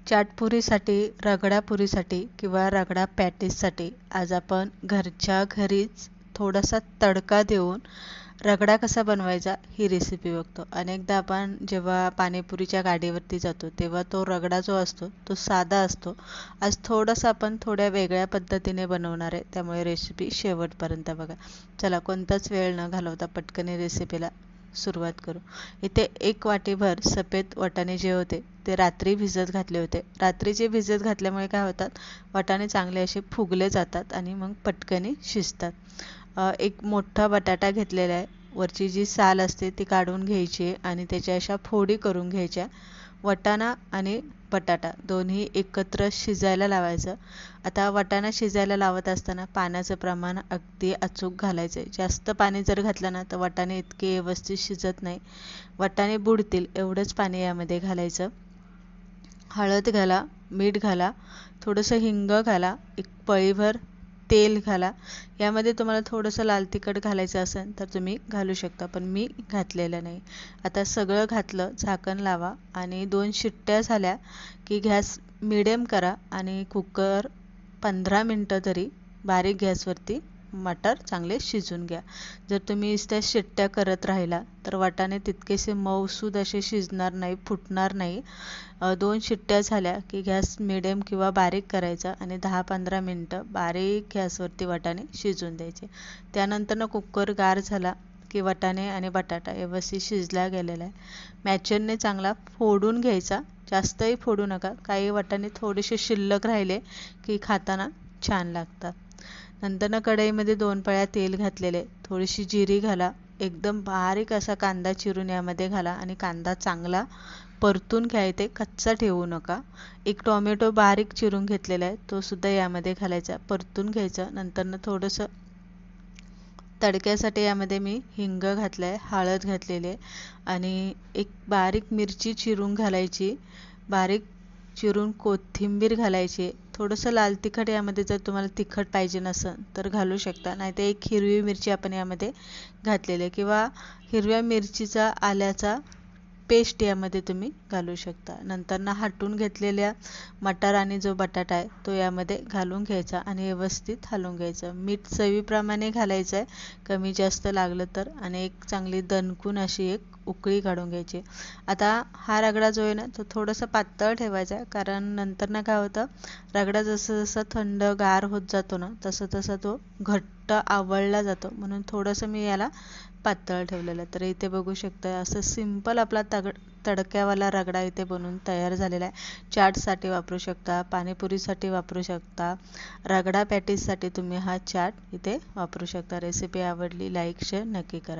चाटपुरीसाठी, रगडापुरीसाठी किंवा रगडा पॅटीससाठी आज आपण घरच्या घरीच थोडासा तडका देऊन रगडा कसा बनवायचा ही रेसिपी बघतो. अनेकदा आपण जेव्हा पाणीपुरीच्या गाडीवरती जातो तेव्हा तो रगडा जो असतो तो साधा असतो. आज थोडासा आपण थोड्या वेगळ्या पद्धतीने बनवणार आहे, त्यामुळे रेसिपी शेवटपर्यंत बघा. चला, कोणताच वेळ न घालवता पटकन रेसिपीला सुरुवात करू. इथे 1 वाटीभर सफेद वाटाणे जे होते ते रात्री भिजत घातले होते. रात्रीचे भिजत घातल्यामुळे काय होतात, वाटाणे चांगले असे फुगले जातात आणि मग पटकन शिजतात. एक मोठा बटाटा घेतलेला आहे. वरची जी साल असते ती काढून घ्यायची आणि त्याच्या अशा फोडी करून घ्यायच्या. वाटाणा आणि बटाटा दोन्ही एकत्र शिजायला लावायचं. आता वाटाणा शिजायला लावत असताना पाण्याचं प्रमाण अगदी अचूक घालायचं आहे. जास्त पाणी जर घातलं ना तर वाटाणे इतके व्यवस्थित शिजत नाही, वाटाणे बुडतील एवढंच पाणी यामध्ये घालायचं. हळद घाला, मीठ घाला, थोडंसं हिंग घाला, एक पळीभर तेल घाला. यामध्ये तुम्हाला थोडंसं लाल तिखट घालायचं असेल तर तुम्ही घालू शकता, पण मी घातलेलं नाही. आता सगळं घातलं, झाकण लावा आणि 2 शिट्ट्या झाल्या की गॅस मिडियम करा आणि कुकर 15 मिनटं तरी बारीक गॅसवरती मटार चांगले शिजून घ्या. जर तुम्ही त्या शिट्ट्या करत राहिला तर वाटाणे तितकेसे मऊसूद असे शिजणार नाही, फुटणार नाही. 2 शिट्ट्या झाल्या की गॅस मिडियम किंवा बारीक करायचा आणि 10-15 मिनटं बारीक गॅसवरती वाटाणे शिजून द्यायचे. त्यानंतर कुकर गार झाला की वाटाणे आणि बटाटा व्यवस्थित शिजला गेलेला आहे. मॅचरने चांगला फोडून घ्यायचा, जास्तही फोडू नका. काही वाटाणे थोडेसे शिल्लक राहिले की खाताना छान लागतात. नंतर कढईमध्ये 2 पळ्या तेल घातलेले, थोडीशी जिरी घाला, एकदम बारीक असा कांदा चिरून यामध्ये घाला आणि कांदा चांगला परतून घ्या, ते कच्चा ठेवू नका. एक टोमॅटो बारीक चिरून घेतलेला आहे तो सुद्धा यामध्ये घालायचा, परतून घ्यायचा. नंतर थोडंसं तडक्यासाठी यामध्ये मी हिंग घातलं आहे, हळद घातलेली आहे आणि एक बारीक मिरची चिरून घालायची, बारीक चिरून कोथिंबीर घालायची. थोडंसं लाल तिखट यामध्ये जर तुम्हाला तिखट पाहिजे नसेल तर घालू शकता, नाहीतर एक हिरवी मिरची आपण यामध्ये घातलेली आहे किंवा हिरव्या मिरचीचा आल्याचा पेस्ट यामध्ये तुम्ही घालू शकता. नंतर हटून घेतलेल्या मटार आणि जो बटाटा आहे तो यामध्ये घालून घ्यायचा आणि व्यवस्थित हलवून घ्यायचं. मीठ चवीप्रमाणे घालायचं आहे, कमी जास्त लागलं तर, आणि एक चांगली दणकून अशी एक उकळी काढून घ्यायची. आता हा रगडा जो आहे ना तो थोडासा पातळ ठेवायचा आहे, कारण नंतर काय होतं, रगडा जसं जसं थंड गार होत जातो ना तसं तसं तो घट्ट आवळला जातो, म्हणून थोडंसं मी याला पातळ ठेवलेलं आहे. तर इथे बघू शकता असं सिंपल आपला तडक्यावाला रगडा इथे बनवून तयार झालेला आहे. चाटसाठी वापरू शकता, पाणीपुरीसाठी वापरू शकता, रगडा पॅटीससाठी तुम्ही हा चाट इथे वापरू शकता. रेसिपी आवडली लाईक शेअर नक्की करा.